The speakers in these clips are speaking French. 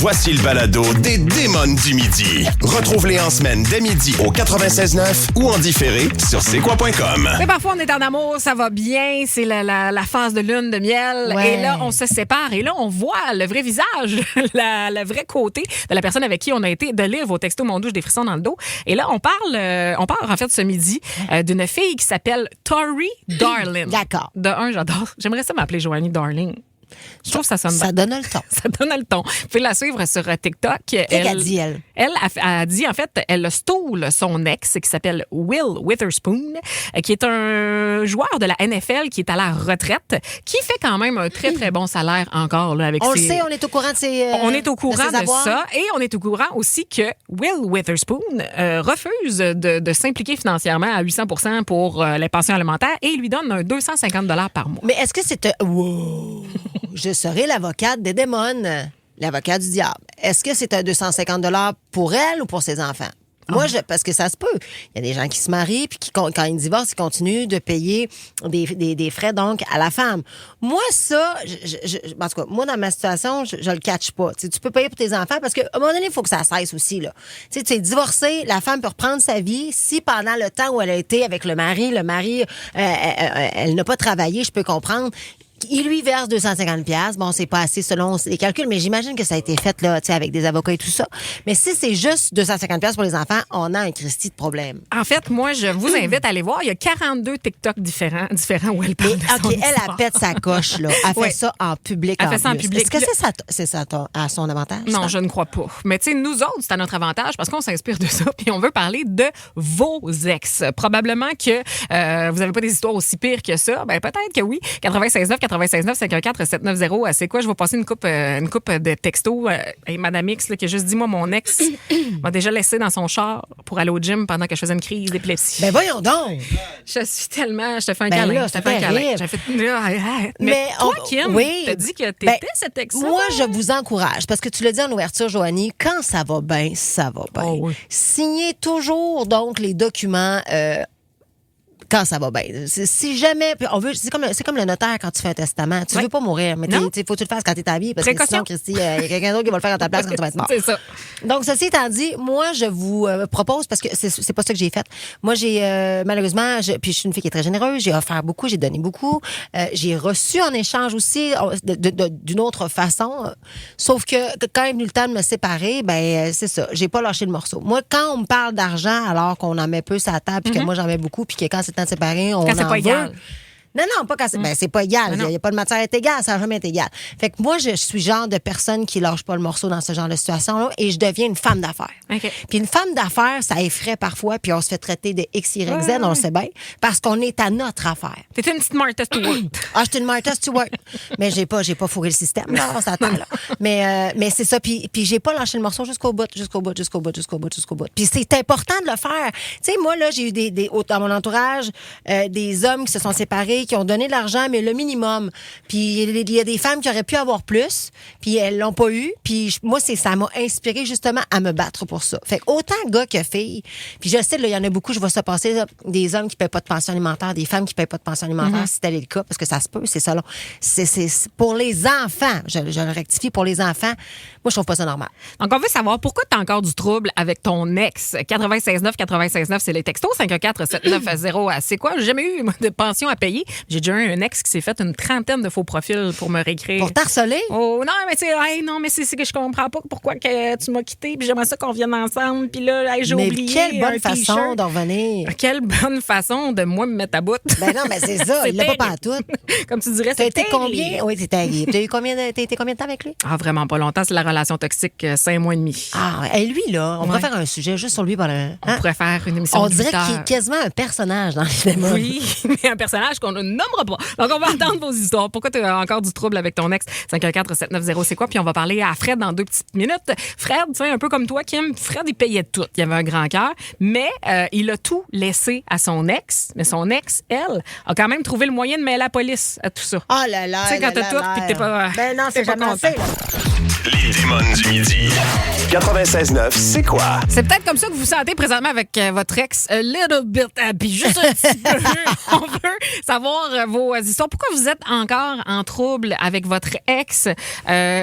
Voici le balado des Démons du midi. Retrouve-les en semaine dès midi au 96.9 ou en différé sur c'est-quoi.com. Mais parfois, on est en amour, ça va bien, c'est la phase de lune de miel. Ouais. Et là, on se sépare. Et là, on voit le vrai visage, le vrai côté de la personne avec qui on a été, de lire vos textos, mon doux, j'ai des frissons dans le dos. Et là, on parle en fait ce midi d'une fille qui s'appelle Tori Darling. D'accord. De un, j'adore. J'aimerais ça m'appeler Joanie Darling. Je trouve que ça sonne Ça bien. donne le ton. Ça donne le ton. Vous pouvez la suivre sur TikTok. Qu'est-ce qu'elle dit, elle? Elle a dit, en fait, elle stoule son ex qui s'appelle Will Witherspoon, qui est un joueur de la NFL qui est à la retraite, qui fait quand même un très, très bon salaire encore. Là, avec On le ses... sait, on est au courant de ses On est au courant ses de avoirs. ça et on est au courant aussi que Will Witherspoon refuse de s'impliquer financièrement à 800% pour les pensions alimentaires et il lui donne un 250 $ par mois. Mais est-ce que c'est... Wow! Je serai l'avocate des démons, l'avocate du diable. Est-ce que c'est un 250 $ pour elle ou pour ses enfants? Moi, parce que ça se peut. Il y a des gens qui se marient puis qui, quand ils divorcent, ils continuent de payer des frais donc à la femme. Moi, ça, en tout cas, moi, dans ma situation, je le catch pas. Tu peux payer pour tes enfants parce qu'à un moment donné, il faut que ça cesse aussi, là. Tu es divorcé, la femme peut reprendre sa vie. Si pendant le temps où elle a été avec le mari, elle n'a pas travaillé, je peux comprendre. Il lui verse 250$. Bon, c'est pas assez selon les calculs, mais j'imagine que ça a été fait là, tu sais, avec des avocats et tout ça. Mais si c'est juste 250$ pour les enfants, on a un Christy de problème. En fait, moi, je vous invite à aller voir. Il y a 42 TikTok différents où elle parle de son OK, histoire. elle pète sa coche, là. Elle fait Ouais. ça en public. Elle fait ça en plus. public. Est-ce que c'est ça à son avantage? Non, ça? je ne crois pas. Mais tu sais, nous autres, c'est à notre avantage parce qu'on s'inspire de ça puis on veut parler de vos ex. Probablement que vous n'avez pas des histoires aussi pires que ça. Ben peut-être que oui. 96.9, 514-790, c'est quoi? Je vais passer une coupe de textos. Et Madame X, là, qui a juste dit, moi, mon ex m'a déjà laissé dans son char pour aller au gym pendant que je faisais une crise d'épilepsie. Ben voyons donc! Je suis tellement... Je te fais un Ben câlin. là, Je te fais un câlin. terrible. J'ai fait... Mais toi, Kim, oui. t'as dit que t'étais Ben, cet ex. Moi, je vous encourage, parce que tu l'as dit en ouverture, Joanie, quand ça va bien, ça va bien. Oh oui. Signez toujours, donc, les documents quand ça va bien. Si jamais... puis on veut, c'est comme le notaire quand tu fais un testament. Tu veux pas mourir, mais faut que tu le fasses quand t'es à vie, parce que Précaution. sinon, Christy, il y a quelqu'un d'autre qui va le faire à ta place quand tu vas être mort. C'est ça. Donc, ceci étant dit, moi, je vous propose, parce que c'est pas ça que j'ai fait. Moi, j'ai, malheureusement, puis je suis une fille qui est très généreuse, j'ai offert beaucoup, j'ai donné beaucoup. J'ai reçu en échange aussi d'une autre façon. Sauf que quand est venu le temps de me séparer, ben c'est ça, j'ai pas lâché le morceau. Moi, quand on me parle d'argent, alors qu'on en met peu sur la table, puis que moi, j'en mets beaucoup, puis que quand c'est le temps de séparer, on Quand c'est en pas veut. égal. Non, pas quand c'est... Ben, c'est pas égal. Il n'y a pas de matière à être égale. Ça n'a jamais été égal. Fait que moi, je suis le genre de personne qui lâche pas le morceau dans ce genre de situation-là et je deviens une femme d'affaires. OK. Puis une femme d'affaires, ça effraie parfois, puis on se fait traiter de X, Y, Z, on le sait bien, parce qu'on est à notre affaire. T'es une petite Martha Stewart. Ah, je suis une Martha Stewart. Mais j'ai pas fourré le système, là, on s'attend, là. Mais c'est ça. Puis j'ai pas lâché le morceau jusqu'au bout. Puis c'est important de le faire. Tu sais, moi, là, j'ai eu dans mon entourage, des hommes qui se sont séparés, qui ont donné de l'argent, mais le minimum. Puis il y a des femmes qui auraient pu avoir plus, puis elles l'ont pas eu. Puis moi, ça m'a inspiré justement à me battre pour ça. Fait que autant gars que filles. Puis je sais, là, il y en a beaucoup, je vois ça passer, là, des hommes qui paient pas de pension alimentaire, des femmes qui paient pas de pension alimentaire, si tel est le cas, parce que ça se peut, c'est ça, là. C'est pour les enfants. Je le rectifie, pour les enfants. Moi, je trouve pas ça normal. Donc, on veut savoir pourquoi tu as encore du trouble avec ton ex. 96.9, c'est les textos. 514-790, c'est quoi? J'ai jamais eu moi, de pension à payer. J'ai déjà eu un ex qui s'est fait une 30aine de faux profils pour me réécrire. Pour t'harceler? Oh, non, mais c'est que je comprends pas pourquoi que tu m'as quitté, puis j'aimerais ça qu'on vienne ensemble, puis là, j'ai Mais oublié quelle bonne un façon t-shirt. de revenir. Quelle bonne façon de moi me mettre à bout. Ben non, mais c'est ça, il l'a pas pantoute. Comme tu dirais, T'as c'est été combien? terrible. Oui, c'est terrible. T'as été combien de temps avec lui? Ah, vraiment pas longtemps. C'est la relation toxique, 5 mois et demi. Ah, et lui, là, on pourrait faire un sujet juste sur lui pendant. On pourrait faire une émission On de dirait 8 heures. qu'il est quasiment un personnage dans les démons. Oui, mais un personnage qu'on ne nommera pas. Donc, on va entendre vos histoires. Pourquoi tu as encore du trouble avec ton ex? 514-790, c'est quoi? Puis on va parler à Fred dans 2 petites minutes. Fred, tu sais, un peu comme toi, Kim, Fred, il payait tout. Il avait un grand cœur, mais il a tout laissé à son ex. Mais son ex, elle, a quand même trouvé le moyen de mêler la police à tout ça. Oh là là. Tu sais, quand là t'as là tout, là. puis que t'es pas. Ben non, c'est t'es pas jamais content. assez, là. Les démons du midi. 96.9, c'est quoi? C'est peut-être comme ça que vous vous sentez présentement avec votre ex, a little bit happy, juste un petit peu. On veut savoir vos histoires. Pourquoi vous êtes encore en trouble avec votre ex?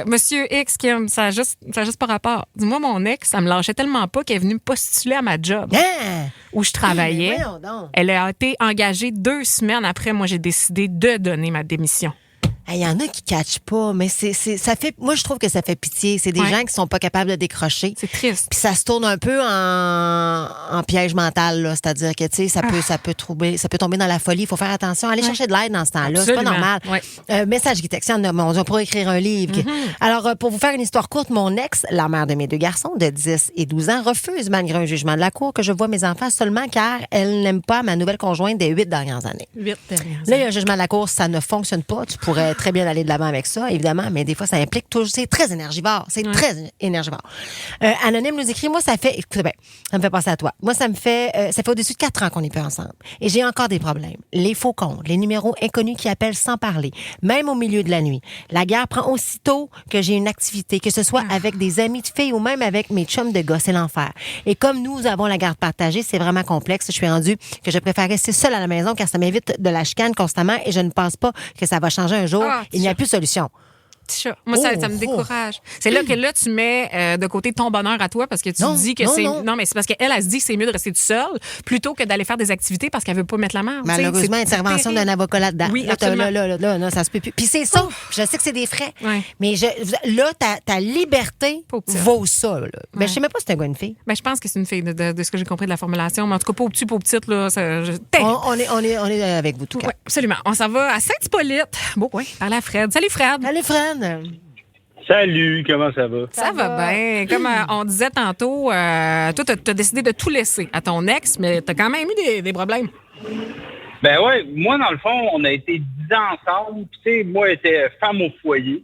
Monsieur X, Kim, ça n'a juste pas rapport. Dis-moi, mon ex, elle me lâchait tellement pas qu'elle est venue me postuler à ma job où je travaillais. Mais voyons donc. Elle a été engagée 2 semaines après. Moi, j'ai décidé de donner ma démission. Il y en a qui ne catchent pas, mais ça fait. Moi, je trouve que ça fait pitié. C'est des gens qui sont pas capables de décrocher. C'est triste. Puis ça se tourne un peu en piège mental, là. C'est-à-dire que, tu sais, ça peut troubler, ça peut tomber dans la folie. Il faut faire attention. Aller chercher de l'aide dans ce temps-là. C'est pas normal. Message qui texte, on pourrait écrire un livre. Alors, pour vous faire une histoire courte, mon ex, la mère de mes 2 garçons de 10 et 12 ans, refuse, malgré un jugement de la cour, que je vois mes enfants seulement car elle n'aime pas ma nouvelle conjointe des 8 dernières années. 8 dernières Là, il y a un jugement de la cour, ça ne fonctionne pas. Tu pourrais très bien aller de l'avant avec ça, évidemment, mais des fois, ça implique toujours. C'est très énergivore. C'est très énergivore. Anonyme nous écrit, moi, ça fait. Écoutez bien, ça me fait penser à toi. Moi, ça fait au-dessus de 4 ans qu'on n'est plus ensemble. Et j'ai encore des problèmes. Les faux comptes, les numéros inconnus qui appellent sans parler, même au milieu de la nuit. La guerre prend aussitôt que j'ai une activité, que ce soit avec des amis de filles ou même avec mes chums de gars. C'est l'enfer. Et comme nous avons la garde partagée, c'est vraiment complexe. Je suis rendue que je préfère rester seule à la maison car ça m'évite de la chicane constamment et je ne pense pas que ça va changer un jour. Il n'y a plus de solution. Moi, ça me décourage. C'est là que tu mets de côté ton bonheur à toi parce que tu dis que c'est. Non, mais c'est parce qu'elle se dit que c'est mieux de rester toute seule plutôt que d'aller faire des activités parce qu'elle veut pas mettre la main. Malheureusement, intervention d'un avocat là-dedans. Oui, là, ça se peut plus. Puis c'est ça. Je sais que c'est des frais. Mais là, ta liberté vaut ça. Là. Ben, je sais même pas si c'est un gars ou une fille. Ben, je pense que c'est une fille de ce que j'ai compris de la formulation. Mais en tout cas, pas au petit, pas au petite. Là, on est avec vous, tout cas. Oui, absolument. On s'en va à Saint-Hippolyte. Bon, parler à Fred. Salut, Fred. Salut, Fred. Salut, comment ça va? Ça va bien. Comme on disait tantôt, toi, t'as décidé de tout laisser à ton ex, mais t'as quand même eu des problèmes. Ben ouais, moi, dans le fond, on a été 10 ans ensemble. Tu sais, moi, j'étais femme au foyer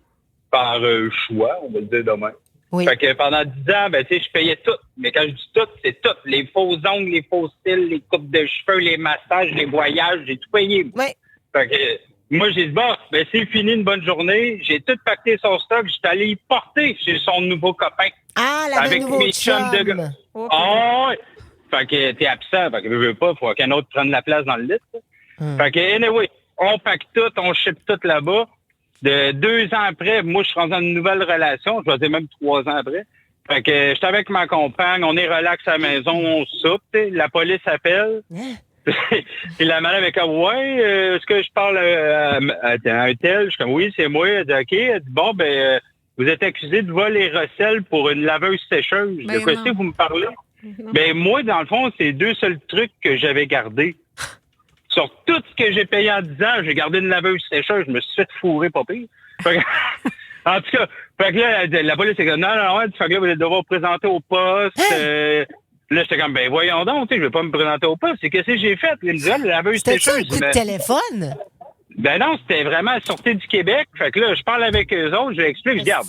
par choix, on va le dire demain. Oui. Fait que pendant 10 ans, ben, tu sais, je payais tout. Mais quand je dis tout, c'est tout. Les faux ongles, les faux styles, les coupes de cheveux, les massages, les voyages, j'ai tout payé. Oui. Fait que moi, j'ai dit, ben, c'est fini, une bonne journée. J'ai tout pacté son stock. J'étais allé y porter chez son nouveau copain. Ah, avec nouveau mes chums de gars. Ouais. Fait que t'es absent. Fait que je veux pas, faut qu'un autre prenne la place dans le lit. Fait que, anyway, on pack tout, on ship tout là-bas. De 2 ans après, moi, je suis rendu dans une nouvelle relation. Je vais dire même 3 ans après. Fait que j'étais avec ma compagne, on est relax à la maison, on soupe. La police appelle. Et la madame est comme, est-ce que je parle à un tel? Je suis comme, oui, c'est moi. Elle dit, OK. Elle dit, bon, vous êtes accusé de vol et recel pour une laveuse sécheuse. De quoi est-ce que vous me parlez? Ben, moi, dans le fond, c'est 2 seuls trucs que j'avais gardés. Sur tout ce que j'ai payé en 10 ans, j'ai gardé une laveuse sécheuse. Je me suis fait fourrer, pas pire. En tout cas, fait que là, la police est comme, non, fait que là, vous allez devoir vous présenter au poste. Là, j'étais comme, ben voyons donc, je vais pas me présenter au poste. C'est qu'est-ce que j'ai fait? Il me dit, la laveuse sécheuse. C'était un coup de téléphone? Ben non, c'était vraiment à sortie du Québec. Fait que là, je parle avec eux autres, je leur explique, je dis, regarde,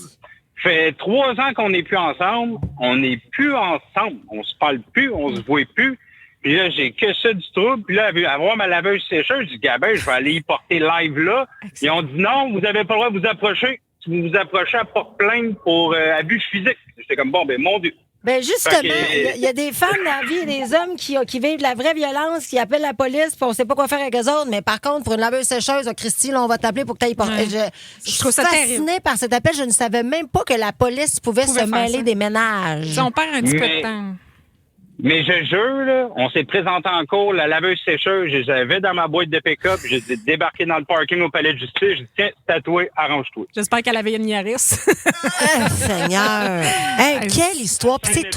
fait 3 ans qu'on n'est plus ensemble, on n'est plus ensemble, on se parle plus, on se voit plus. Puis là, j'ai que ça du trouble. Puis là, avoir ma laveuse sécheuse, je dis, Gabin, je vais aller y porter live là. Ils ont dit, non, vous avez pas le droit de vous approcher. Si vous vous approchez, à porte-plainte pour abus physique. J'étais comme, bon, ben mon Dieu. Ben justement, il y a des femmes dans la vie et des hommes qui vivent de la vraie violence, qui appellent la police, puis on sait pas quoi faire avec eux autres. Mais par contre, pour une laveuse sécheuse, Christy, là, on va t'appeler pour que tu ailles porter. Je trouve ça fascinée par cet appel. Je ne savais même pas que la police pouvait se mêler des ménages. On perd un petit peu de temps. Mais je jure, là, on s'est présenté en cours, la laveuse sécheuse, je l'avais dans ma boîte de pick-up, j'ai débarqué dans le parking au palais de justice, j'ai dit, tiens, tatoué, arrange-toi. J'espère qu'elle avait une Yaris. Seigneur! Hey, quelle histoire! Puis c'est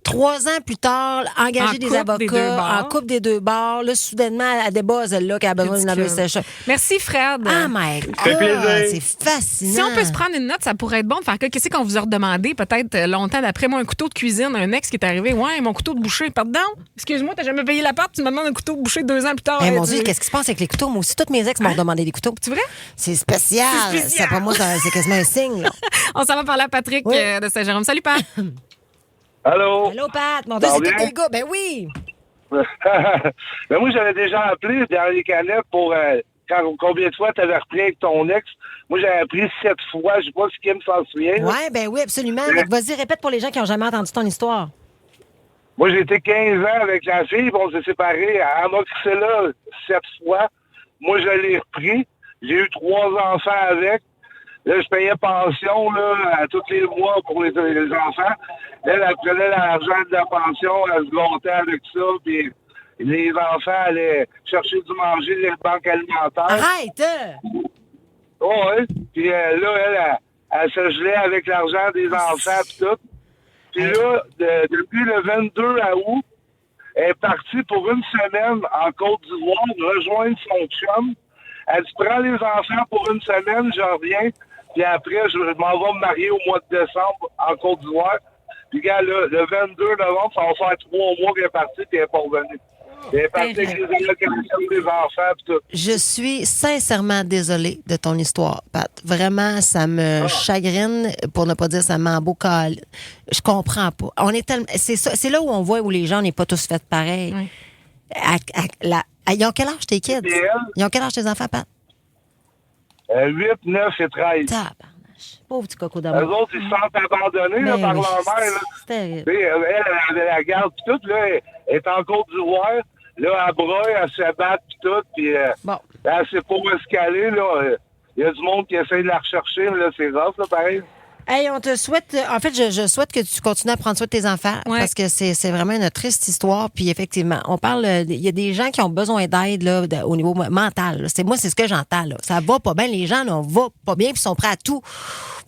3 ans plus tard, engager des avocats, en couple des 2 bords, là, soudainement, elle débase, elle-là, qui a besoin d'une laveuse sécheuse. Merci, Fred. Oh my God! C'est fascinant. Si on peut se prendre une note, ça pourrait être bon de faire qu'est-ce qu'on vous a redemandé, peut-être longtemps d'après moi, un couteau de cuisine, un ex qui est arrivé, mon couteau de boucher, pardon? Excuse-moi, t'as jamais payé l'appart, tu me demandes un couteau de boucher 2 ans plus tard. Mon Dieu, qu'est-ce qui se passe avec les couteaux? Moi aussi, tous mes ex m'ont demandé des couteaux. C'est vrai? C'est spécial. C'est pas moi, c'est quasiment un signe, là. On s'en va parler à Patrick de Saint-Jérôme. Salut, Pat. Allô? Allô, Pat. Mon Dieu, c'est tous tes gars. Ben oui. Ben moi, j'avais déjà appelé derrière les canettes pour combien de fois tu avais repris avec ton ex. Moi, j'avais appris 7 fois. Je sais pas si Kim s'en souvient. Ouais, ben oui, absolument. Donc, vas-y, répète pour les gens qui n'ont jamais entendu ton histoire. Moi, j'ai été 15 ans avec la fille, puis on s'est séparés. Elle m'a crissé là 7 fois. Moi, je l'ai repris. J'ai eu 3 enfants avec. Là, je payais pension là, à tous les mois pour les enfants. Elle prenait l'argent de la pension, elle se gâtait avec ça, puis les enfants allaient chercher du manger des banques alimentaires. Arrête! Oh, oui. Puis là, elle se gelait avec l'argent des enfants puis tout. Puis là, depuis le 22 août, elle est partie pour une semaine en Côte d'Ivoire rejoindre son chum. Elle dit, prends les enfants pour une semaine, je reviens. Puis après, je m'en vais me marier au mois de décembre en Côte d'Ivoire. Puis gars, là, le 22 novembre, ça va faire 3 mois qu'elle est partie et elle n'est pas revenue. Elle est partie avec les allocations des enfants et tout. Je suis sincèrement désolée de ton histoire, Pat. Vraiment, ça me chagrine, pour ne pas dire ça m'emboucale. Je comprends pas. On est tellement... C'est là où on voit où les gens n'est pas tous faits pareil. Oui. Ils ont quel âge tes kids? Ils ont quel âge tes enfants, Pat? 8, 9 et 13. Tabarnache. Pauvre petit coco Eux d'amour. autres, ils se sentent abandonnés là, par leur mère. Là. C'est terrible. Tu sais, elle avait la garde pis tout, là, elle est en Côte d'Ivoire. Là, elle broye, elle se bat pis tout, puis Bon. elle sait pas où escaler, là. Il y a du monde qui essaie de la rechercher, mais là, c'est rough, là, pareil. Hey, on te souhaite... En fait, je souhaite que tu continues à prendre soin de tes enfants Ouais. parce que c'est vraiment une triste histoire. Puis effectivement, on parle... Il y a des gens qui ont besoin d'aide là, au niveau mental. Là. C'est ce que j'entends. Là. Ça va pas bien. Les gens ne vont pas bien puis sont prêts à tout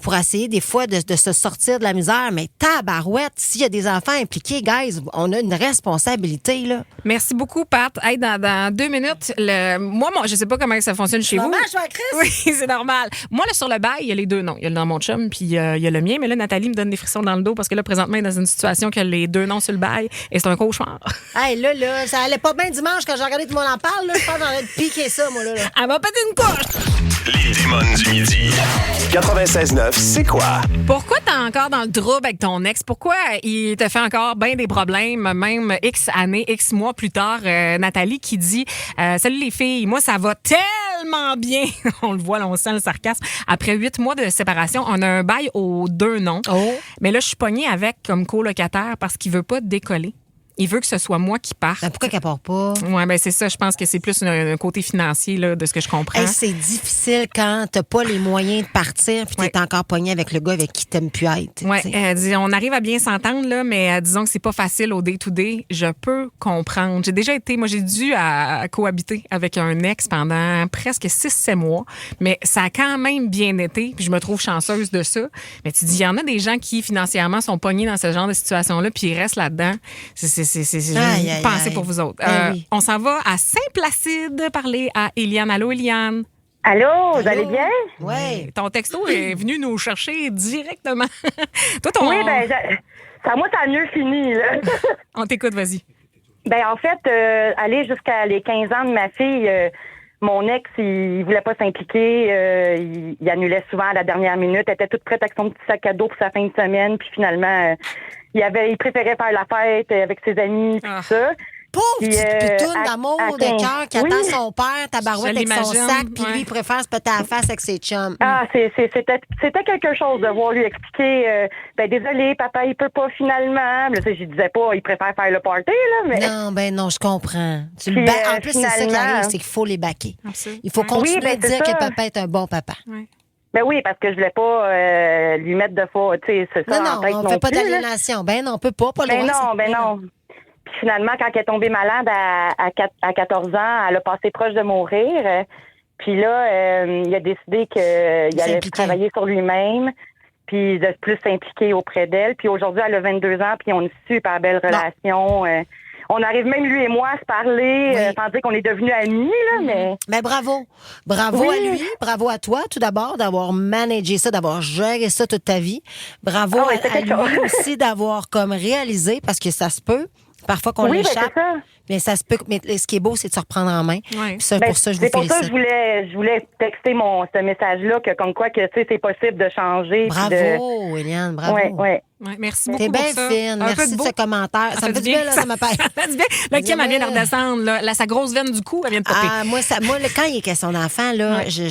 pour essayer des fois de se sortir de la misère. Mais tabarouette, s'il y a des enfants impliqués, guys, on a une responsabilité. Là. Merci beaucoup, Pat. Hey, dans 2 minutes, moi, je sais pas comment ça fonctionne chez vous. Maman, je suis à Chris. Oui, c'est normal. Moi, là, sur le bail, il y a les 2 noms. Il y a le nom de mon chum, puis il y a le mien. Mais là, Nathalie me donne des frissons dans le dos parce que là, présentement, elle est dans une situation que les 2 noms sur le bail et c'est un cauchemar. Hey, là, ça allait pas bien dimanche quand j'ai regardé tout le monde en parle. Là. Je pense que j'en ai piqué ça, moi, là. Elle va péter une couche! Les démons du midi. 96.9, c'est quoi? Pourquoi T'es encore dans le trouble avec ton ex? Pourquoi il te fait encore bien des problèmes, même X années, X mois plus tard? Nathalie qui dit salut les filles, moi ça va tellement bien. On le voit, là, on sent le sarcasme. Après 8 mois de séparation, on a un bail aux 2 noms. Oh. Mais là, je suis pognée avec comme colocataire parce qu'il veut pas décoller. Il veut que ce soit moi qui parte. Ben, pourquoi qu'elle part pas? Oui, ben c'est ça. Je pense que c'est plus un côté financier là, de ce que je comprends. Hey, c'est difficile quand t'as pas les moyens de partir puis t'es encore pogné avec le gars avec qui t'aimes plus être. Oui, t'sais. on arrive à bien s'entendre, là, mais disons que c'est pas facile au day-to-day. Je peux comprendre. J'ai déjà été, moi, j'ai dû à cohabiter avec un ex pendant presque 6-7 mois, mais ça a quand même bien été, puis je me trouve chanceuse de ça. Mais tu dis, il y en a des gens qui, financièrement, sont pognés dans ce genre de situation-là, puis ils restent là-dedans. C'est Aïe, aïe, pensée aïe. pour vous autres. Ben oui. On s'en va à Saint-Placide parler à Eliane. Allô, Eliane? Allô, vous allez bien? Ouais. Ton texto est venu nous chercher directement. Toi, ton... Oui, ben, moi, ça a mieux fini, là. On t'écoute, vas-y. Ben, en fait, aller jusqu'à les 15 ans de ma fille, mon ex, il voulait pas s'impliquer. Il annulait souvent à la dernière minute. Elle était toute prête avec son petit sac à dos pour sa fin de semaine. Puis finalement, il préférait faire la fête avec ses amis, tout ça. Pauvre Puis, petite putoune d'amour à de 15. cœur qui attend Oui. son père, tabarouette Je avec son l'imagine, sac, puis ouais. lui, il préfère se péter à la face avec ses chums. Ah, c'était quelque chose de voir lui expliquer, désolé, papa, il peut pas finalement. Là, je disais pas, il préfère faire le party, là, mais... Non, je comprends. Tu le Puis, ba- en plus, c'est ça qui finalement- arrive, c'est qu'il faut les baquer. Absolument. Il faut continuer Oui, à dire c'est que ça. papa est un bon papa. Ben oui, parce que je voulais pas lui mettre de faux, tu sais, c'est ça en tête on non fait pas plus, là. d'aliénation. Ben non, on peut pas le Ben droit. non. Puis finalement, quand elle est tombée malade à 14 ans, elle a passé proche de mourir. Puis là, il a décidé qu'il allait S'impliquer. travailler sur lui-même, puis de plus s'impliquer auprès d'elle. Puis aujourd'hui, elle a 22 ans, puis on a une super belle relation. On arrive même, lui et moi, à se parler, Oui. sans dire qu'on est devenus amis, là, mais... Mais bravo. Bravo Oui. à lui. Bravo à toi, tout d'abord, d'avoir managé ça, d'avoir géré ça toute ta vie. Bravo Ah oui, c'est à quelque lui chose. aussi d'avoir comme réalisé, parce que ça se peut, Parfois qu'on Oui, ben, l'échappe. c'est ça. Mais ça se peut. Mais ce qui est beau, c'est de se reprendre en main. Ouais. Puis ça, Ben, pour ça, je vous c'est pour ça félicite. que je voulais texter ce message-là, que comme quoi que tu sais, c'est possible de changer. puis Bravo, Eliane, bravo. Ouais, ouais. Ouais, merci beaucoup. T'es bien pour ça. fine. Un peu Merci de beau. ce commentaire. Ça me fait du bien, là, ça m'appelle. Ça fait du bien. Là, Kim, elle vient de Ouais. redescendre. Là, sa grosse veine du cou, elle vient de popper. Ah, moi, quand il est question d'enfant, là, Ouais. je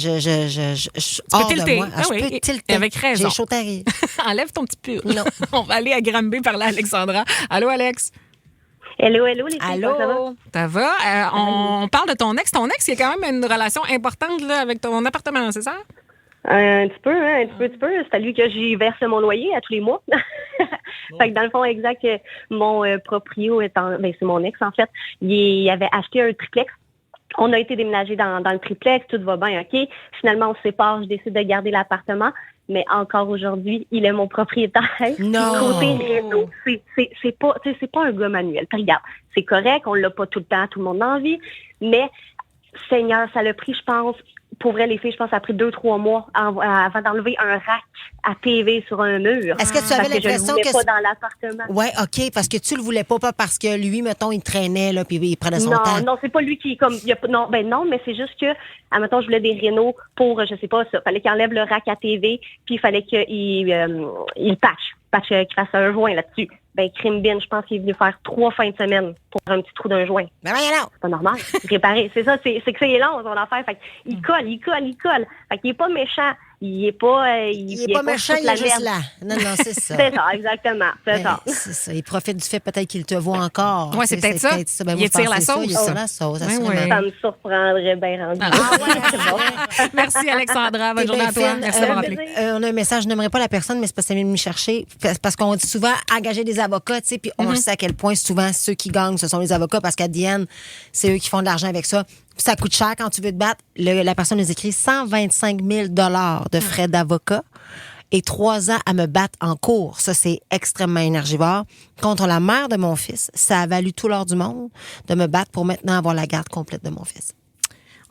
hors de tilter. moi. Ah je oui, peux et- tilter. avec raison. J'ai chaud à rire. Enlève ton petit pull. Non. On va aller à Granby parler à Alexandra. Allô, Alex? Hello, les filles, ça va? Allô? Ça va? On parle de ton ex. Ton ex, il y a quand même une relation importante là, avec ton appartement, c'est ça? Un petit peu, hein, un petit peu. C'est à lui que j'y verse mon loyer à tous les mois. Fait que dans le fond, exact, mon proprio c'est mon ex, en fait. Il avait acheté un triplex. On a été déménagé dans le triplex, tout va bien, OK. Finalement, on se sépare, je décide de garder l'appartement. Mais encore aujourd'hui, il est mon propriétaire. Non. Côté réseau, c'est pas un gars manuel. Puis regarde, c'est correct, on l'a pas tout le temps, tout le monde a envie. Mais, Seigneur, ça l'a pris, je pense, pour vrai, les filles, je pense, ça a pris 2-3 mois avant d'enlever un rack à TV sur un mur. Est-ce que tu avais Parce je le l'impression voulais que pas c'est- dans l'appartement. Oui, OK, parce que tu le voulais pas parce que lui, mettons, il traînait, là, puis il prenait son Non, temps. non, c'est pas lui qui comme non, mais c'est juste que admettons je voulais des rénaux pour je sais pas ça, fallait qu'il enlève le rack à TV, puis il fallait qu'il qu'il fasse un joint là-dessus. Ben crime bin, je pense qu'il est venu faire 3 fins de semaine pour un petit trou d'un joint. Mais voyons donc. C'est pas normal. Réparer, c'est ça, c'est que c'est long son affaire. Fait qu'il colle. Fait qu'il est pas méchant. Il est pas Il est pas méchant, toute il la est juste merde. là. Non, non, c'est ça. C'est ça, exactement. C'est ça. C'est ça. Il profite du fait peut-être qu'il te voit encore. Ouais, c'est peut-être ça. Ben, Il vous étire la pensez ça, sauce. Il étire la sauce, Ouais, assurément. ouais. Ça me surprendrait bien rendu. C'est bon. Merci, Alexandra. Bonne T'es journée bien à toi. fine. Merci d'avoir appelé. On a un message, je n'aimerais pas la personne, mais c'est parce que ça vient de me chercher. Parce qu'on dit souvent engager des avocats, tu sais, puis on sait à quel point souvent ceux qui gagnent, ce sont les avocats, parce qu'à Diane, c'est eux qui font de l'argent avec ça. Puis ça coûte cher quand tu veux te battre. La personne nous écrit 125 000 de frais d'avocat et 3 ans à me battre en cours. Ça, c'est extrêmement énergivore. Contre la mère de mon fils, ça a valu tout l'or du monde de me battre pour maintenant avoir la garde complète de mon fils.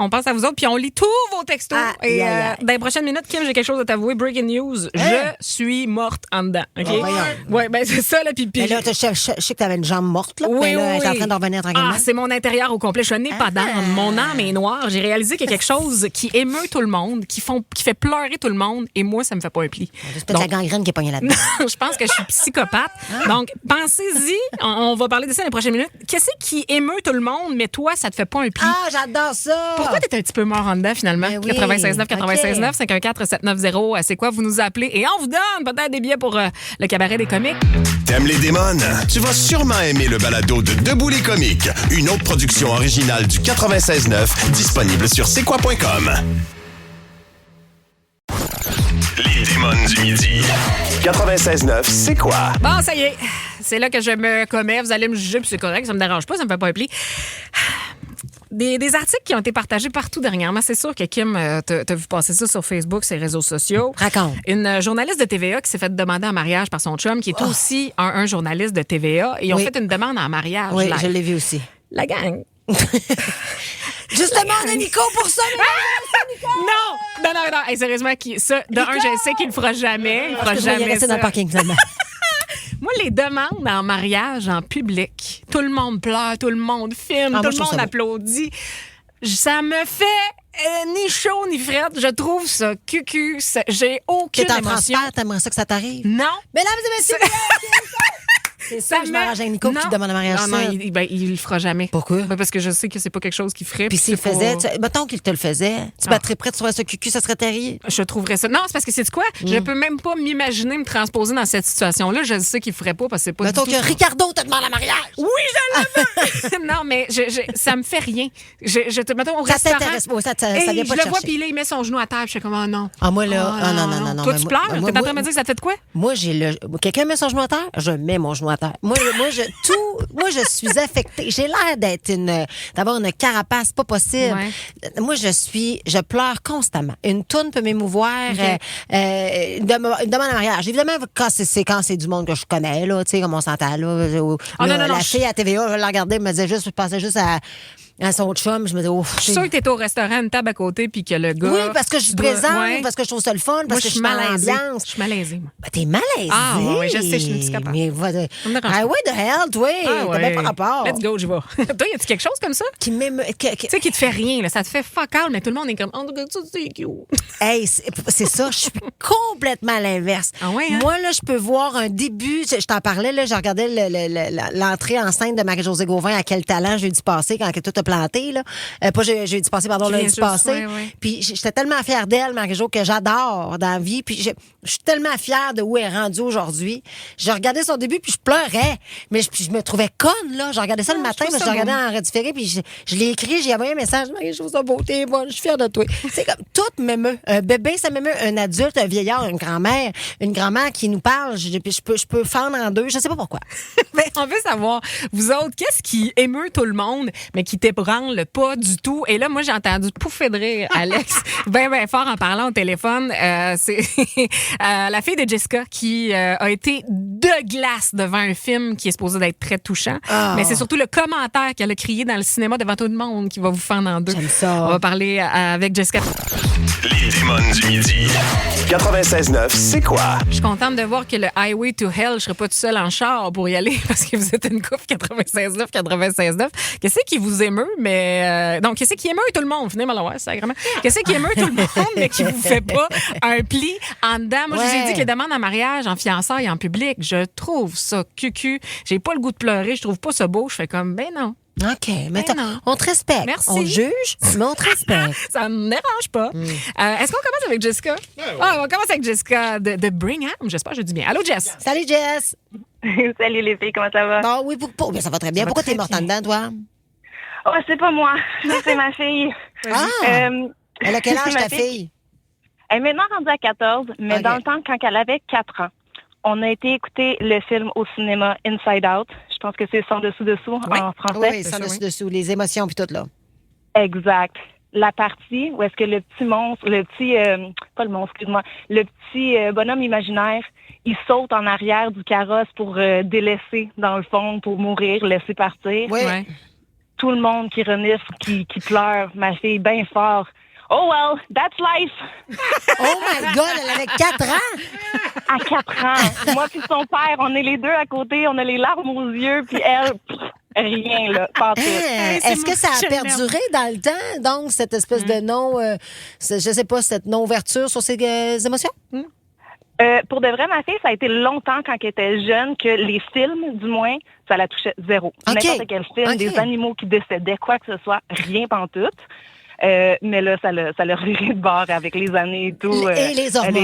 On pense à vous autres, puis on lit tous vos textos. Aïe, Et aïe, aïe. dans les prochaines minutes, Kim, j'ai quelque chose à t'avouer. Breaking news. Je suis morte en dedans. OK? voyons. Ouais, ben c'est ça, là. Puis, Mais là, je sais que tu avais une jambe morte, là. Oui, mais là, oui, elle est en oui. train de revenir tranquillement. Ah, c'est mon intérieur au complet. Je n'ai pas d'âme. Mon âme est noire. J'ai réalisé qu'il y a quelque chose qui émeut tout le monde, qui fait pleurer tout le monde, et moi, ça me fait pas un pli. C'est peut-être la gangrène qui est pognée là-dedans. Je pense que je suis psychopathe. Donc, pensez-y. On va parler de ça dans les prochaines minutes. Qu'est-ce qui émeut tout le monde, mais toi, ça te fait pas un pli? Ah, j'adore ça! Pourquoi t'es un petit peu mort en dedans, finalement? Ben oui. 96.9, 96.9, OK. 514-790, c'est quoi? Vous nous appelez et on vous donne peut-être des billets pour le cabaret des comiques. T'aimes les démons? Tu vas sûrement aimer le balado de Debout les comiques, une autre production originale du 96.9, disponible sur c'est quoi.com. Les démons du midi. 96.9, c'est quoi? Bon, ça y est. C'est là que je me commets. Vous allez me juger, puis c'est correct. Ça me dérange pas, ça me fait pas un pli. Des articles qui ont été partagés partout dernièrement. C'est sûr que Kim, t'as vu passer ça sur Facebook, ses réseaux sociaux. Raconte. Une journaliste de TVA qui s'est fait demander en mariage par son chum, qui est aussi un journaliste de TVA. Et ils ont Oui. fait une demande en mariage. Oui, live. je l'ai vu aussi. La gang. Justement, on a Nico pour ça. Non! Non. Hey, sérieusement, ça, de un, je sais qu'il le fera jamais. Il fera Il est jamais resté ça. dans le parking, finalement. Moi, les demandes en mariage en public, tout le monde pleure, tout le monde filme, Ah, moi, tout je le trouve monde ça beau. applaudit. Ça me fait ni chaud ni frette. Je trouve ça cucu. J'ai aucune T'es en émotion. transfert, t'aimerais ça que ça t'arrive? Non. Mesdames et messieurs, c'est ça que je m'arrange avec Nico qui te demande un mariage. Non, ça. il le fera jamais. Pourquoi? Ben, parce que je sais que c'est pas quelque chose qu'il ferait. Puis s'il le c'est faisait, pas- mettons qu'il te le faisait, tu battrais prêt, tu trouverais ça cucu, ça serait terrible. Je trouverais ça. Non, c'est parce que c'est quoi? Je peux même pas m'imaginer me transposer dans cette situation-là. Je sais qu'il ferait pas parce que c'est pas Mettons du tout. que Ricardo te demande un mariage. Oui, je le veux! Non, mais ça me fait rien. Mettons, au Ça restaurant. t'intéresse pas, ça Hey, vient pas je te le vois, chercher. puis là, il met son genou à terre, puis je suis comme, oh non. Ah, moi, là, Ah, non. Toi, mais tu moi- pleures? moi- T'es en train de moi- me dire que ça te fait de quoi? Moi, quelqu'un met son genou à terre, je mets mon genou à terre. Moi, je suis affectée. J'ai l'air d'avoir une carapace pas possible. Moi, je pleure constamment. Une toune peut m'émouvoir. OK. Une demande en mariage. Évidemment, quand c'est du monde que je connais, là, tu sais, comme on s'entend, là. Ah, non, la je- fille à TVA, je la regardais, elle me disait juste, je pensais juste à à son chum, je me dis, oh, Je suis sûre que t'es au restaurant, une table à côté, puis que le gars... Oui, parce que je suis présente, parce que je trouve ça le fun, parce que je suis dans l'ambiance. Je suis malaisée, moi. Ben, t'es malaisée. Ah, oui, je sais, je suis une psychopathe. Mais ah ouais, de hell, toi, t'as bien pas rapport. Let's go, j'y vais. Toi, y a-tu quelque chose comme ça? Qui Tu sais, qui te fait rien, là. Ça te fait fuck all, mais tout le monde est comme, oh, ça, c'est cute. Hey, c'est ça, je suis complètement à l'inverse. Ah ouais, hein? Moi, là, je peux voir un début, je t'en parlais, là, je regardais l'entrée en scène de Marie-Josée Gauvin, à quel talent jeudi passé, quand tout a planté, là. Pas jeudi passé, pardon, lundi passé. Ouais. Puis j'étais tellement fière d'elle, Marie-Jo, que j'adore dans la vie. Puis je suis tellement fière de où elle est rendue aujourd'hui. Je regardais son début, puis je pleurais. Mais je me trouvais conne, là. Je regardais ça le matin, mais je regardais en redifféré, puis je l'ai écrit, j'ai envoyé un message. Marie-Jo, sa beauté, moi, je suis fière de toi. C'est comme, tout m'émeut. Un bébé, ça m'émeut. Un adulte, un vieillard, une grand-mère qui nous parle, je peux fendre en deux. Je sais pas pourquoi. Mais on veut savoir, vous autres, qu'est-ce qui émeut tout le monde, mais qui t'ébranle pas du tout? Et là, moi, j'ai entendu pouffer de rire Alex, bien fort en parlant au téléphone. C'est la fille de Jessica qui a été de glace devant un film qui est supposé d'être très touchant. Oh. Mais c'est surtout le commentaire qu'elle a crié dans le cinéma devant tout le monde qui va vous fendre en deux. J'aime ça. On va parler avec Jessica. Les démons du midi. 96.9, c'est quoi? Je suis contente de voir que le Highway to Hell, je serai pas tout seul en char pour y aller parce que vous êtes une couple 96.9. Qu'est-ce qui vous émeut, mais... donc, qu'est-ce qui émeut tout le monde? Venez me le voir, sacrément. Qu'est-ce qui émeut tout le monde, mais qui vous fait pas un pli en dedans? Moi, je vous ai dit que les demandes en mariage, en fiançailles, en public, je trouve ça cucu. J'ai pas le goût de pleurer, je trouve pas ça beau. Je fais comme, ben non. OK, mais non. on te respecte. Merci. On te juge, mais on te respecte. Ça me dérange pas. Est-ce qu'on commence avec Jessica? On va commencer avec Jessica de Brigham. J'espère que je dis bien. Allô, Jess? Salut, Jess. Salut les filles, comment ça va? Bon, oui, mais ça va très bien. Pourquoi t'es morte en dedans, toi? Oh, c'est pas moi. C'est ma fille. Ah! Elle a quel âge, ma ta fille? Elle est maintenant rendue à 14, mais OK. dans le temps, quand elle avait 4 ans, on a été écouter le film au cinéma Inside Out. Je pense que c'est Sans dessous-dessous en français. Oui, sans dessus-dessous, les émotions puis tout, là. Exact. La partie où est-ce que le petit monstre, pas le monstre, excuse-moi, le petit bonhomme imaginaire, il saute en arrière du carrosse pour délaisser, dans le fond, pour mourir, laisser partir. Oui. Ouais. Tout le monde qui renifle, qui pleure, ma fille, bien fort. Oh well, that's life! Oh my God, elle avait 4 ans! À 4 ans. Moi puis son père, on est les deux à côté, on a les larmes aux yeux, puis elle, rien, là, pas tout. Est-ce que ça a perduré dans le temps, donc, cette espèce de non... je sais pas, cette non-ouverture sur ses émotions? Pour de vrai, ma fille, ça a été longtemps, quand elle était jeune, que les films, du moins, ça la touchait zéro. OK. N'importe quel film, OK. des animaux qui décédaient, quoi que ce soit, rien pantoute. Mais là, ça l'a reviré de bord avec les années et tout. Et les hormones.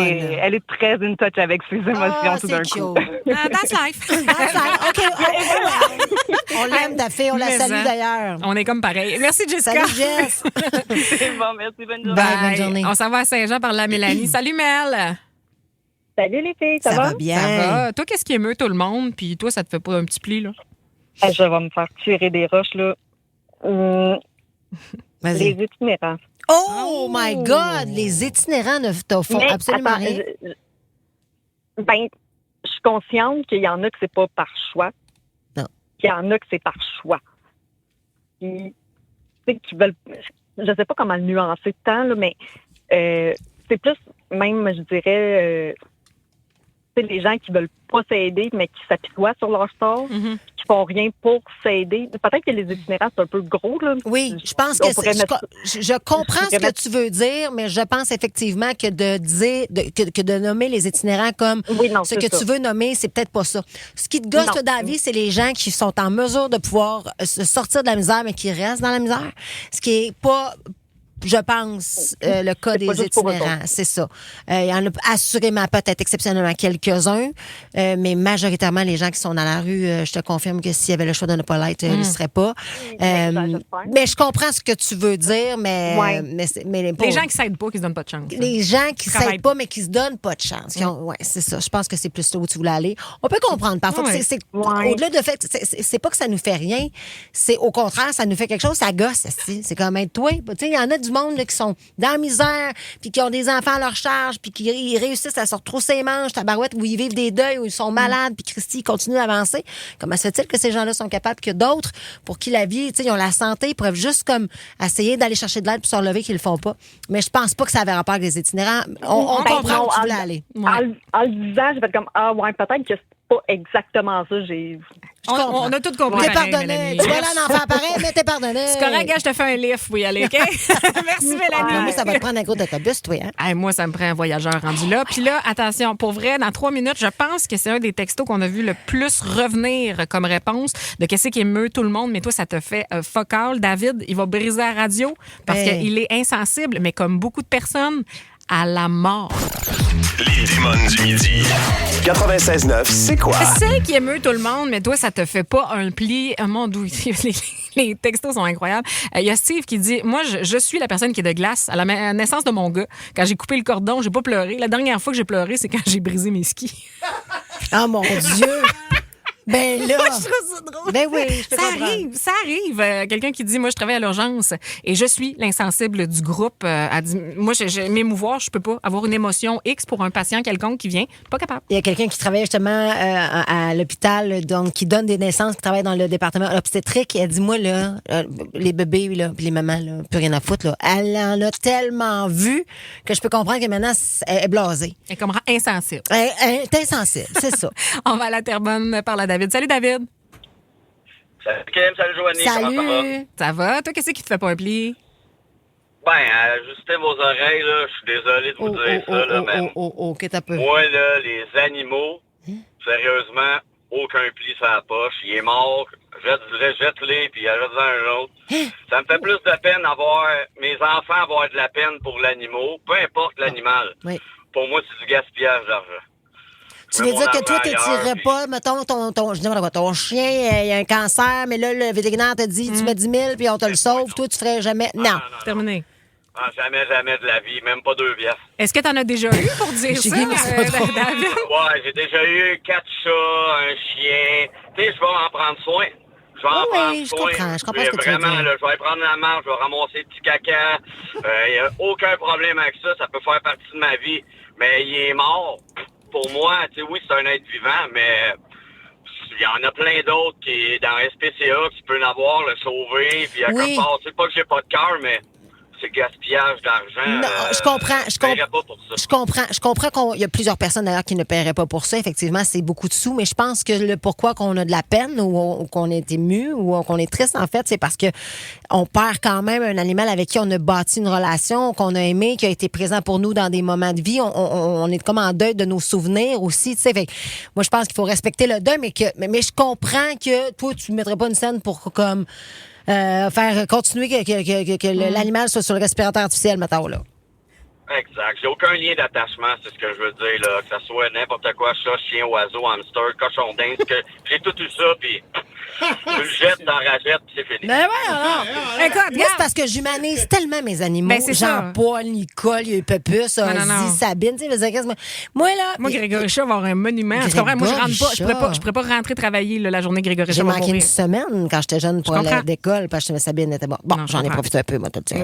Elle est très in touch avec ses émotions tout d'un c'est coup. cute. That's life. That's right. OK, on l'aime, ta fille, on la Mais salue hein. d'ailleurs. On est comme pareil. Merci, Jessica. Salut, Jess. C'est bon, merci, bonne journée. Bye, bonne journée. On s'en va à Saint-Jean par la Mélanie. Salut, Mel. Salut les filles, ça, Ça va bien. Ça va? Toi, qu'est-ce qui émeut tout le monde? Puis toi, ça te fait pas un petit pli, là? Je vais me faire tirer des roches, là. Vas-y. Les itinérants. Oh my God! Les itinérants ne te font Mais, absolument attends, rien. je suis consciente qu'il y en a que c'est pas par choix. Non. Qu'il y en a que c'est par choix. Puis, tu sais, qui veulent... Je sais pas comment le nuancer tant, là, mais c'est plus, même, je dirais... tu sais, les gens qui veulent pas s'aider, mais qui s'apitoient sur leur sort, qui font rien pour s'aider. Peut-être que les itinérants, c'est un peu gros, là. Oui, je pense que je comprends ce que mettre- tu veux dire, mais je pense effectivement que de dire que de nommer les itinérants comme Oui, non, ce c'est que ça. tu veux nommer, c'est peut-être pas ça. Ce qui te gosse Non. dans la vie, c'est les gens qui sont en mesure de pouvoir se sortir de la misère, mais qui restent dans la misère. Ce qui est pas, je pense, le cas C'est pas des juste pour eux itinérants. C'est ça. Il y en a assurément peut-être exceptionnellement quelques-uns, mais majoritairement, les gens qui sont dans la rue, je te confirme que s'il y avait le choix de ne pas l'être, ils ne seraient pas. j'espère. Mais je comprends ce que tu veux dire, mais... Ouais. mais Les gens qui s'aident pas, qui se donnent pas de chance. les gens qui Travaillent s'aident pas, mais qui se donnent pas de chance. Ouais, c'est ça. Je pense que c'est plus là où tu voulais aller. On peut comprendre. Parfois, Ouais. au-delà de fait, c'est pas que ça nous fait rien. C'est au contraire, ça nous fait quelque chose, ça gosse. C'est comme être toi. Tu sais, il y en a du du monde là, qui sont dans la misère, puis qui ont des enfants à leur charge, puis qui ils réussissent à se retrousser les manches, tabarouette, où ils vivent des deuils, où ils sont malades, puis Christy, ils continuent d'avancer. Comment se fait-il que ces gens-là sont capables que d'autres, pour qui la vie, tu sais, ils ont la santé, ils peuvent juste comme essayer d'aller chercher de l'aide pour se relever, qu'ils le font pas. Mais je pense pas que ça avait rapport avec les itinérants. On comprend où tu voulais aller. En le disant, j'ai fait comme, peut-être que c'est pas exactement ça. On a tout compris. T'es pardonné. Tu vas là en faire pareil, mais t'es pardonné. C'est correct, gars, je te fais un lift pour y aller, OK? Merci, Mélanie. Moi, ça va te prendre un gros d'autobus, toi. Hein? Hey, moi, ça me prend un voyageur rendu là. Puis là, attention, pour vrai, dans 3 minutes, je pense que c'est un des textos qu'on a vu le plus revenir comme réponse de qu'est-ce qui émeut tout le monde. Mais toi, ça te fait fuck all. David, il va briser la radio parce qu'il est insensible, mais comme beaucoup de personnes, à la mort. Les démons du midi. 96.9, c'est quoi? C'est qui émeut tout le monde, mais toi, ça te fait pas un pli. Mon Dieu, les textos sont incroyables. Il y a Steve qui dit, moi, je suis la personne qui est de glace. À la naissance de mon gars, quand j'ai coupé le cordon, j'ai pas pleuré. La dernière fois que j'ai pleuré, c'est quand j'ai brisé mes skis. Oh mon Dieu! Ben là! Moi, je trouve ça drôle. Ben oui, je peux comprendre. Ça arrive. Quelqu'un qui dit, moi, je travaille à l'urgence et je suis l'insensible du groupe. Elle dit, moi, m'émouvoir, je peux pas avoir une émotion X pour un patient quelconque qui vient. Pas capable. Il y a quelqu'un qui travaille justement à l'hôpital, donc qui donne des naissances, qui travaille dans le département obstétrique. Elle dit, moi, là, les bébés, là, puis les mamans, là, plus rien à foutre, là. Elle en a tellement vu que je peux comprendre que maintenant, elle est blasée. Elle est comme insensible. Elle est insensible, c'est ça. On va à la Terrebonne par la David. Salut, David. Salut, Kim. Salut, Joanie. Salut. Comment ça va? Ça va? Toi, qu'est-ce qui te fait pas un pli? Ben, ajustez vos oreilles, là. Je suis désolé de vous dire ça, là, mais OK, t'as peu. moi, là, les animaux, sérieusement, aucun pli sur la poche. Il est mort. Jette-les, puis achète-en un autre. Ça me fait plus de peine mes enfants avoir de la peine pour l'animal, peu importe l'animal. Oui. Pour moi, c'est du gaspillage d'argent. Tu veux dire que toi, tu tirerais pas, mettons, ton chien, il a un cancer, mais là, le vétérinaire te dit, tu mets 10 000 puis on te le sauve. Toi, tu ferais jamais. Non. Terminé. Jamais de la vie, même pas 2 piastres. Est-ce que tu en as déjà eu pour dire ça, David? Ouais, j'ai déjà eu 4 chats, un chien. Tu sais, je vais en prendre soin. Je comprends ce que tu veux dire. Vraiment, là, je vais prendre la marche, je vais ramasser le petit caca. Il n'y a aucun problème avec ça. Ça peut faire partie de ma vie. Mais il est mort. Pour moi, tu sais, oui, c'est un être vivant, mais il y en a plein d'autres qui, dans SPCA, qui peuvent avoir, le sauver, puis à quelque part, c'est pas que j'ai pas de cœur, mais c'est gaspillage d'argent. Non, je comprends qu'il y a plusieurs personnes d'ailleurs qui ne paieraient pas pour ça. Effectivement, c'est beaucoup de sous, mais je pense que le pourquoi qu'on a de la peine ou qu'on est ému ou qu'on est triste, en fait, c'est parce que on perd quand même un animal avec qui on a bâti une relation, qu'on a aimé, qui a été présent pour nous dans des moments de vie. On est comme en deuil de nos souvenirs aussi, tu sais. Moi, je pense qu'il faut respecter le deuil, mais je comprends que toi, tu ne mettrais pas une scène pour comme faire continuer que l'animal soit sur le respirateur artificiel, mettons, là. Exact. J'ai aucun lien d'attachement, c'est ce que je veux dire, là. Que ça soit n'importe quoi, chat, chien, oiseau, hamster, cochon d'Inde, j'ai tout eu ça, puis tu le jettes dans la rachette, puis c'est fini. Mais ouais, écoute, moi, c'est parce que j'humanise tellement mes animaux. Ben, c'est Jean-Paul, Nicole, il y a eu Pepus, Ozzy, Sabine, tu sais, moi, là... Moi, Grégory Chat va avoir un monument. C'est vrai, moi, je rentre pas. Je pourrais pas rentrer travailler là, la journée Grégory Chat. J'ai manqué une semaine quand j'étais jeune pour aller à l'école, parce que Sabine était morte. Bon, j'en ai profité un peu, moi, tout ça.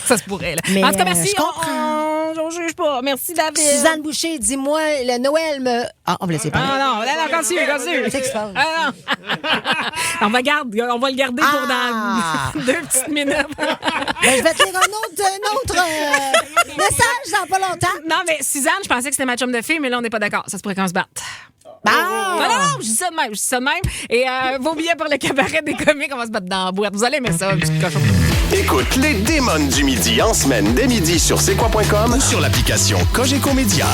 Ça se pourrait, là. Mais, en tout cas, merci. Je comprends. On juge pas. Merci, David. Suzanne Boucher, dis-moi, le Noël me... Ah, on va laisser parler. Non, continue. C'est ce qui se passe. On va le garder pour dans 2 petites minutes. Je vais te lire un autre message dans pas longtemps. Non, mais Suzanne, je pensais que c'était ma chum de fille, mais là, on n'est pas d'accord. Ça se pourrait qu'on se batte. Non, je dis ça de même. Et vos billets pour le cabaret des comiques, on va se battre dans la boîte. Vous allez aimer ça, petit cochon. Écoute les démons du midi en semaine dès midi sur c'est quoi.com ou sur l'application Cogeco Média.